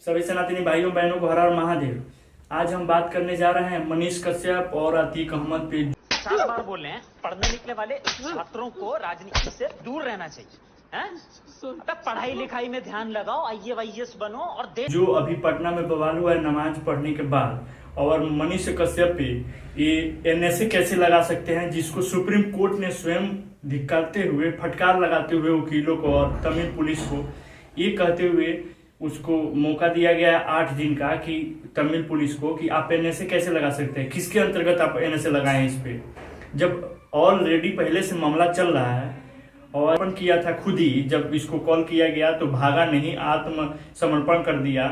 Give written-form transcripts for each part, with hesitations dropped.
सभी सनातनी भाइयों बहनों को हर हर महादेव। आज हम बात करने जा रहे हैं मनीष कश्यप और अतीक अहमद पे। 7 बार बोल रहे हैं पढ़ने निकले वाले छात्रों को राजनीति से दूर रहना चाहिए हैं? तब पढ़ाई लिखाई में ध्यान लगाओ, IAS बनो और जो अभी पटना में बवाल हुआ है नमाज पढ़ने के बाद, और मनीष कश्यप पे ये NSA कैसे लगा सकते हैं, जिसको सुप्रीम कोर्ट ने स्वयं धिक्कारते हुए फटकार लगाते हुए वकीलों को और तमिल पुलिस को ये कहते हुए उसको मौका दिया गया है 8 दिन का कि तमिल पुलिस को कि आप NSA कैसे लगा सकते हैं, किसके अंतर्गत आप NSA लगाए इस पे, जब ऑलरेडी पहले से मामला चल रहा है। और अर्पण किया था खुद ही, जब इसको कॉल किया गया तो भागा नहीं, आत्मसमर्पण कर दिया।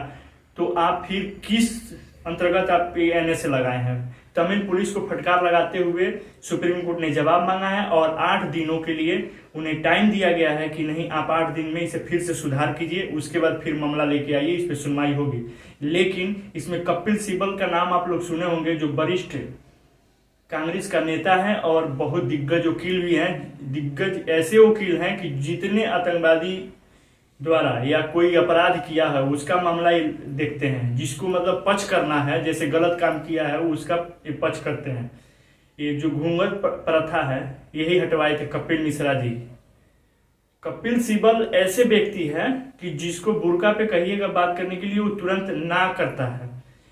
तो आप फिर किस अंतर्गत आप NSA लगाए हैं? तमिल पुलिस को फटकार लगाते हुए सुप्रीम कोर्ट ने जवाब मांगा है और 8 दिनों के लिए उन्हें टाइम दिया गया है कि नहीं, आप 8 दिन में इसे फिर से सुधार कीजिए, उसके बाद फिर मामला लेके आइए, इस पर सुनवाई होगी। लेकिन इसमें कपिल सिब्बल का नाम आप लोग सुने होंगे, जो वरिष्ठ कांग्रेस का नेता है और बहुत दिग्गज वकील भी हैं। दिग्गज ऐसे वकील हैं कि जितने आतंकवादी द्वारा या कोई अपराध किया है उसका मामला देखते हैं, जिसको मतलब पक्ष करना है, जैसे गलत काम किया है उसका पक्ष करते हैं। ये जो घूंघट प्रथा है यही हटवाए थे कपिल मिश्रा जी। कपिल सिब्बल ऐसे व्यक्ति है कि जिसको बुर्का पे कहिएगा बात करने के लिए वो तुरंत ना करता है,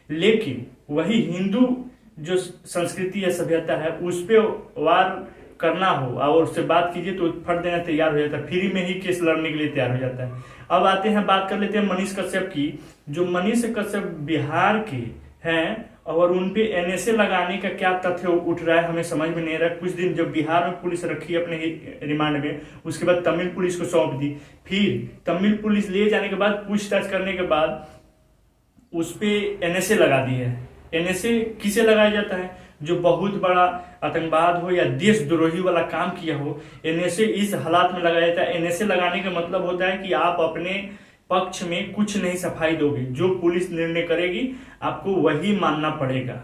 लेकिन वही हिंदू जो संस्कृति है, सभ्यता है, उस पे वार करना हो और उससे बात कीजिए तो फट देना तैयार हो जाता है, फ्री में ही केस लड़ने के लिए तैयार हो जाता है। अब आते हैं, बात कर लेते हैं मनीष कश्यप की। जो मनीष कश्यप बिहार के हैं और उनपे NSA लगाने का क्या तथ्य उठ रहा है हमें समझ में नहीं रहा। कुछ दिन जब बिहार में पुलिस रखी अपने रिमांड में, उसके बाद तमिल पुलिस को सौंप दी, फिर तमिल पुलिस ले जाने के बाद पूछताछ करने के बाद उस पे NSA लगा दी है। NSA किसे लगाया जाता है? जो बहुत बड़ा आतंकवाद हो या देशद्रोही वाला काम किया हो, NSA इस हालात में लगाया जाता है। NSA लगाने का मतलब होता है कि आप अपने पक्ष में कुछ नहीं सफाई दोगे, जो पुलिस निर्णय करेगी आपको वही मानना पड़ेगा।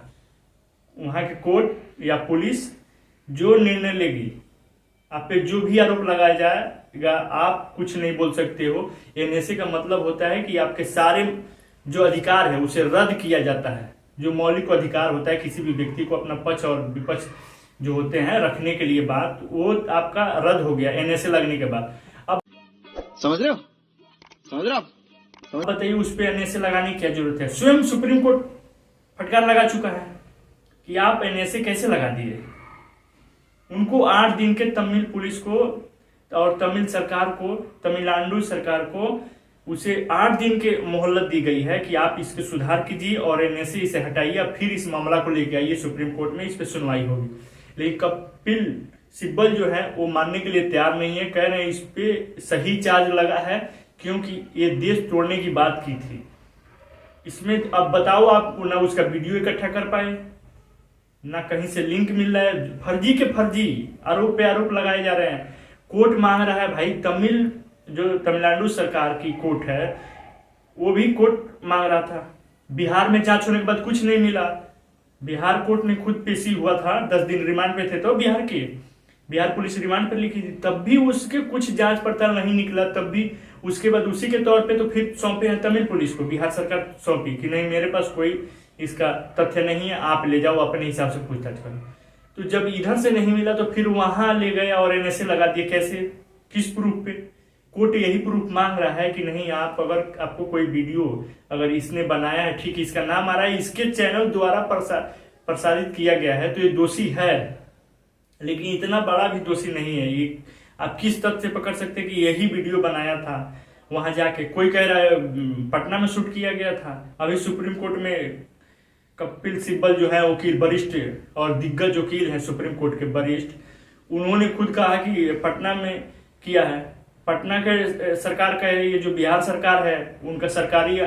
वहां के कोर्ट या पुलिस जो निर्णय लेगी, आप पे जो भी आरोप लगाया जाएगा आप कुछ नहीं बोल सकते हो। NSA का मतलब होता है कि आपके सारे जो अधिकार है उसे रद्द किया जाता है। जो मौलिक अधिकार होता है किसी भी व्यक्ति को अपना पक्ष और विपक्ष जो होते हैं रखने के लिए बात, वो आपका रद्द हो गया NSA लगने के बाद। अब समझ रहे हो? बताइए उस पे NSA लगाने की क्या जरूरत है? स्वयं सुप्रीम कोर्ट फटकार लगा चुका है कि आप NSA कैसे लगा दिए। उनको 8 दिन के तमिल पुलिस को और तमिल सरकार को, तमिलनाडु सरकार को उसे 8 दिन के मोहलत दी गई है कि आप इसके सुधार कीजिए और NSA इसे हटाइए, फिर इस मामला को लेके आइए सुप्रीम कोर्ट में, इस पे सुनवाई होगी। लेकिन कपिल सिब्बल जो है वो मानने के लिए तैयार नहीं है, कह रहे हैं इस पे सही चार्ज लगा है क्योंकि ये देश तोड़ने की बात की थी। इसमें अब बताओ, आप ना उसका वीडियो इकट्ठा कर पाए, ना कहीं से लिंक मिल रहा है, फर्जी के फर्जी आरोप पे आरोप लगाए जा रहे हैं। कोर्ट मांग रहा है भाई, जो तमिलनाडु सरकार की कोर्ट है वो भी कोर्ट मांग रहा था। बिहार में जांच होने के बाद कुछ नहीं मिला, बिहार कोर्ट में खुद पेशी हुआ था, 10 दिन रिमांड पे थे तो बिहार पुलिस रिमांड पर लिखी थी, तब भी उसके कुछ जांच पड़ताल नहीं निकला। तब भी उसके बाद उसी के तौर पे तो फिर सौंपे हैं तमिल पुलिस को, बिहार सरकार सौंपी कि नहीं मेरे पास कोई इसका तथ्य नहीं है, आप ले जाओ अपने हिसाब से पूछताछ करो। तो जब इधर से नहीं मिला तो फिर वहां ले गए और NSA लगा दिए। कैसे, किस प्रूफ पे? कोर्ट यही प्रूफ मांग रहा है कि नहीं, आप अगर आपको कोई वीडियो अगर इसने बनाया है, ठीक, इसका नाम आ रहा है, इसके चैनल द्वारा प्रसारित किया गया है तो ये दोषी है, लेकिन इतना बड़ा भी दोषी नहीं है। ये आप किस तथ्य से पकड़ सकते हैं कि यही वीडियो बनाया था? वहां जाके कोई कह रहा है पटना में शूट किया गया था। अभी सुप्रीम कोर्ट में कपिल सिब्बल जो है वकील, वरिष्ठ और दिग्गज वकील है सुप्रीम कोर्ट के वरिष्ठ, उन्होंने खुद कहा कि पटना में किया है। पटना के सरकार का ये जो बिहार सरकार है उनका सरकारी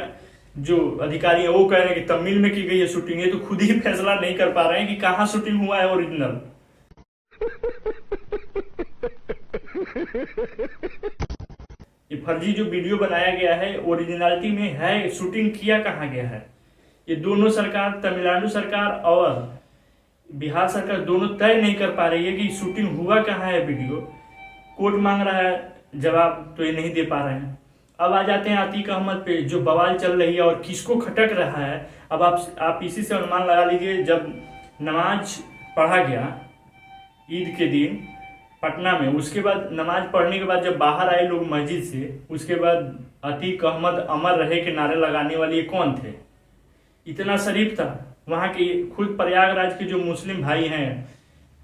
जो अधिकारी है वो कह रहे हैं कि तमिल में की गई है शूटिंग। ये तो खुद ही फैसला नहीं कर पा रहे हैं कि कहाँ शूटिंग हुआ है ओरिजिनल। ये फर्जी जो वीडियो बनाया गया है ओरिजिनलिटी में है, शूटिंग किया कहाँ गया है? ये दोनों सरकार, तमिलनाडु सरकार और बिहार सरकार, दोनों तय नहीं कर पा रही है कि शूटिंग हुआ कहाँ है। वीडियो कोर्ट मांग रहा है जवाब, तो ये नहीं दे पा रहे हैं। अब आ जाते हैं अतीक अहमद पे, जो बवाल चल रही है और किसको खटक रहा है। अब आप इसी से अनुमान लगा लीजिए। जब नमाज पढ़ा गया ईद के दिन पटना में, उसके बाद नमाज पढ़ने के बाद जब बाहर आए लोग मस्जिद से, उसके बाद अतीक अहमद अमर रहे के नारे लगाने वाले ये कौन थे? इतना शरीफ था वहां के खुद प्रयागराज के जो मुस्लिम भाई हैं,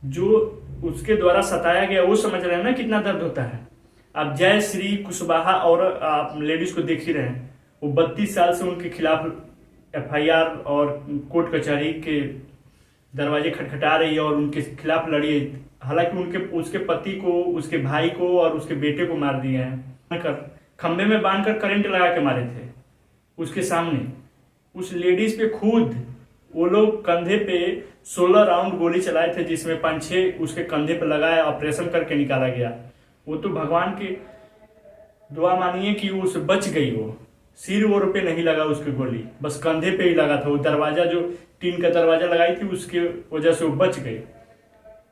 जो उसके द्वारा सताया गया, वो समझ रहे हैं ना कितना दर्द होता है। आप जय श्री कुशवाहा और आप लेडीज को देख ही रहे हैं, वो 32 साल से उनके खिलाफ FIR और कोर्ट कचहरी के दरवाजे खटखटा रही है और उनके खिलाफ लड़ी है। हालांकि उसके पति को, उसके भाई को और उसके बेटे को मार दिए हैं, खंबे में बांधकर करंट लगा के मारे थे उसके सामने। उस लेडीज पे खुद वो लोग कंधे पे 16 राउंड गोली चलाए थे, जिसमें 5-6 उसके कंधे पे लगाया, ऑपरेशन करके निकाला गया। वो तो भगवान की दुआ मानिए कि उसे बच गई। वो सिर वोर पे नहीं लगा उसकी गोली, बस कंधे पे ही लगा था। वो दरवाजा जो टीन का दरवाजा लगाई थी उसके वजह से वो बच गई।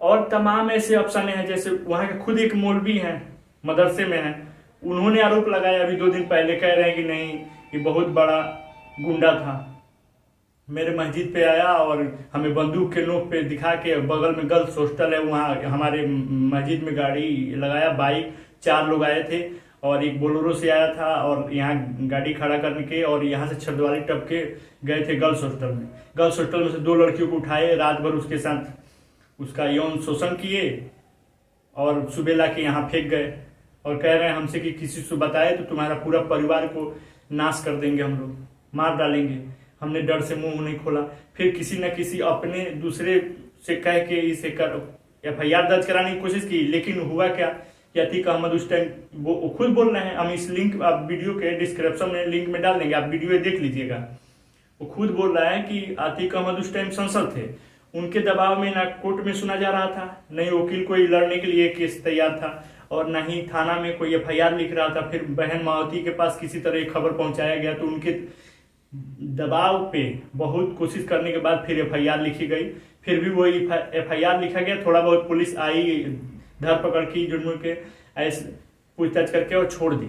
और तमाम ऐसे अफसाने हैं, जैसे वहां के खुद एक मौलवी हैं, मदरसे में हैं, उन्होंने आरोप लगाया अभी 2 दिन पहले, कह रहे हैं कि नहीं ये बहुत बड़ा गुंडा था, मेरे मस्जिद पे आया और हमें बंदूक के नोक पे दिखा के, बगल में गर्ल्स हॉस्टल है वहाँ, हमारे मस्जिद में गाड़ी लगाया, बाइक 4 लोग आए थे और एक बोलेरो से आया था और यहाँ गाड़ी खड़ा करने के, और यहाँ से छतवाली टप के गए थे गर्ल्स हॉस्टल में। गर्ल्स हॉस्टल में से 2 लड़कियों को उठाए, रात भर उसके साथ उसका यौन शोषण किए और सुबह ला के यहाँ फेंक गए और कह रहे हैं हमसे कि किसी से बताए तो तुम्हारा पूरा परिवार को नाश कर देंगे, हम लोग मार डालेंगे। हमने डर से मुंह नहीं खोला। फिर किसी न किसी अपने दूसरे से कह के इसे FIR दर्ज कराने की कोशिश की, लेकिन हुआ क्या कि अतीक अहमद उस टाइम वो खुद बोल रहे हैं, हम इस लिंक आप वीडियो के डिस्क्रिप्शन में लिंक में डाल देंगे, आप वीडियो देख लीजिएगा। वो खुद बोल रहा है कि अतीक अहमद उस टाइम सांसद थे, उनके दबाव में ना कोर्ट में सुना जा रहा था, नहीं वकील कोई लड़ने के लिए केस तैयार था, और न ही थाना में कोई FIR लिख रहा था। फिर बहन मावती के पास किसी तरह खबर पहुंचाया गया, तो उनके दबाव पे बहुत कोशिश करने के बाद फिर FIR लिखी गई। फिर भी वो FIR लिखा गया, थोड़ा बहुत पुलिस आई, धरपकड़ की, जुर्म के ऐसे पूछताछ करके और छोड़ दी।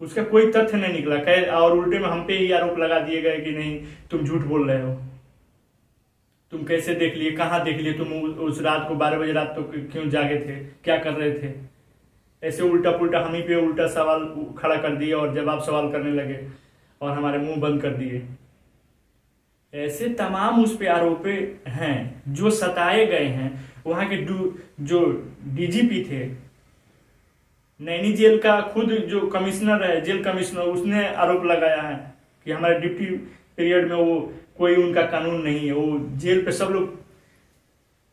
उसका कोई तथ्य नहीं निकला, और उल्टे में हम पे ही आरोप लगा दिए गए कि नहीं तुम झूठ बोल रहे हो, तुम कैसे देख लिए, कहाँ देख लिए, तुम उस रात को 12 बजे रात तो क्यों जागे थे, क्या कर रहे थे। ऐसे उल्टा पुल्टा हम ही पे उल्टा सवाल खड़ा कर दिए और जवाब सवाल करने लगे और हमारे मुंह बंद कर दिए। ऐसे तमाम उस पे आरोप हैं जो सताए गए हैं। वहां के जो DGP थे, नैनी जेल का खुद जो कमिश्नर है, जेल कमिश्नर, उसने आरोप लगाया है कि हमारे ड्यूटी पीरियड में वो कोई उनका कानून नहीं है। वो जेल पे सब लोग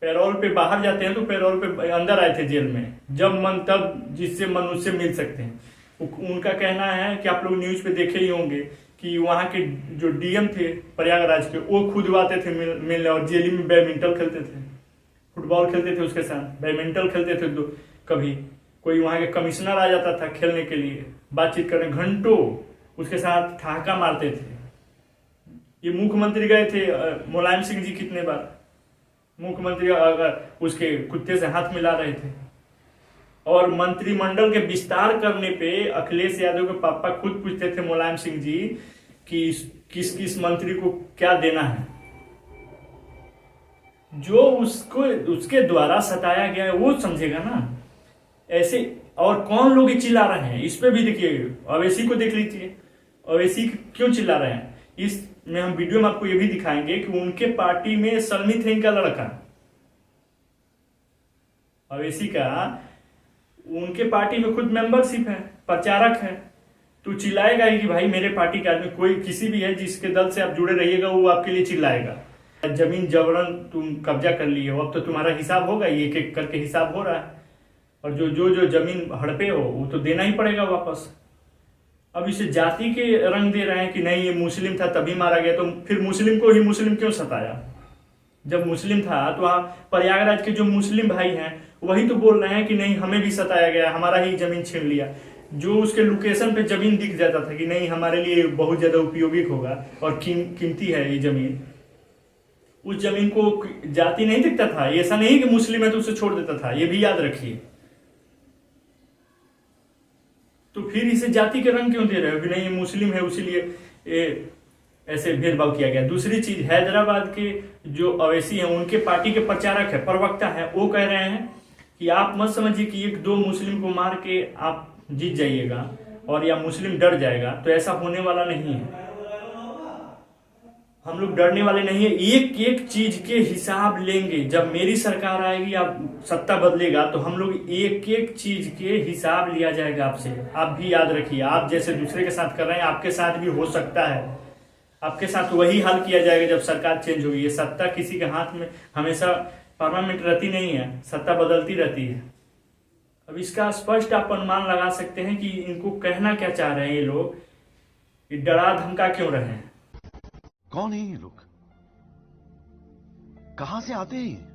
पैरोल पे बाहर जाते हैं, तो पैरोल पे अंदर आए थे जेल में, जब मन तब जिससे मन उससे मिल सकते हैं। उनका कहना है कि आप लोग न्यूज पे देखे ही होंगे कि वहां के जो DM थे प्रयागराज के, वो खुद आते थे मिलने और जेल में बैडमिंटन खेलते थे, फुटबॉल खेलते थे, उसके साथ बैडमिंटन खेलते थे। तो कभी कोई वहां के कमिश्नर आ जाता था खेलने के लिए, बातचीत करने, घंटों उसके साथ ठहाका मारते थे। ये मुख्यमंत्री गए थे, मुलायम सिंह जी कितने बार मुख्यमंत्री उसके कुत्ते से हाथ मिला रहे थे। और मंत्रिमंडल के विस्तार करने पे अखिलेश यादव के पापा खुद पूछते थे मुलायम सिंह जी कि किस किस मंत्री को क्या देना है। जो उसके द्वारा सताया गया है वो समझेगा ना। ऐसे और कौन लोग चिल्ला रहे हैं इस पे भी देखिए, अवैसी को देख लीजिए, अवैसी क्यों चिल्ला रहे हैं। इसमें हम वीडियो में आपको ये भी दिखाएंगे कि उनके पार्टी में सलमी थे, इनका लड़का अवैसी का, उनके पार्टी में खुद मेंबरशिप है, प्रचारक है। तो चिल्लाएगा ही कि भाई मेरे पार्टी का आदमी, कोई किसी भी है जिसके दल से आप जुड़े रहिएगा, वो आपके लिए चिल्लाएगा। जमीन जबरन तुम कब्जा कर लिए हो, अब तो तुम्हारा हिसाब होगा, ये एक एक करके हिसाब हो रहा है। और जो जमीन हड़पे हो वो तो देना ही पड़ेगा वापस। अब इसे जाति के रंग दे रहे हैं कि नहीं ये मुस्लिम था तभी मारा गया, तो फिर मुस्लिम को ही मुस्लिम क्यों सताया? जब मुस्लिम था तो वहां प्रयागराज के जो मुस्लिम भाई हैं वही तो बोल रहे हैं कि नहीं हमें भी सताया गया, हमारा ही जमीन छीन लिया। जो उसके लोकेशन पे जमीन दिख जाता था कि नहीं हमारे लिए बहुत ज्यादा उपयोगी होगा और कीमती है ये जमीन, उस जमीन को जाति नहीं दिखता था। ऐसा नहीं कि मुस्लिम है तो उसे छोड़ देता था, ये भी याद रखिए। तो फिर इसे जाति के रंग क्यों दे रहे हो कि नहीं ये मुस्लिम है इसीलिए ये ऐसे भेदभाव किया गया। दूसरी चीज, हैदराबाद के जो अवैसी हैं उनके पार्टी के प्रचारक है, प्रवक्ता है, वो कह रहे हैं कि आप मत समझिए कि एक दो मुस्लिम को मार के आप जीत जाइएगा और या मुस्लिम डर जाएगा, तो ऐसा होने वाला नहीं है। हम लोग डरने वाले नहीं है, एक एक चीज के हिसाब लेंगे। जब मेरी सरकार आएगी, आप सत्ता बदलेगा, तो हम लोग एक एक चीज के हिसाब लिया जाएगा आपसे। आप भी याद रखिए, आप जैसे दूसरे के साथ कर रहे हैं आपके साथ भी हो सकता है, आपके साथ वही हाल किया जाएगा जब सरकार चेंज होगी। ये सत्ता किसी के हाथ में हमेशा परमानेंट रहती नहीं है, सत्ता बदलती रहती है। अब इसका स्पष्ट आप अनुमान लगा सकते हैं कि इनको कहना क्या चाह रहे हैं ये लोग, कि डरा धमका क्यों रहे हैं। कौन है ये लोग? कहां से आते हैं?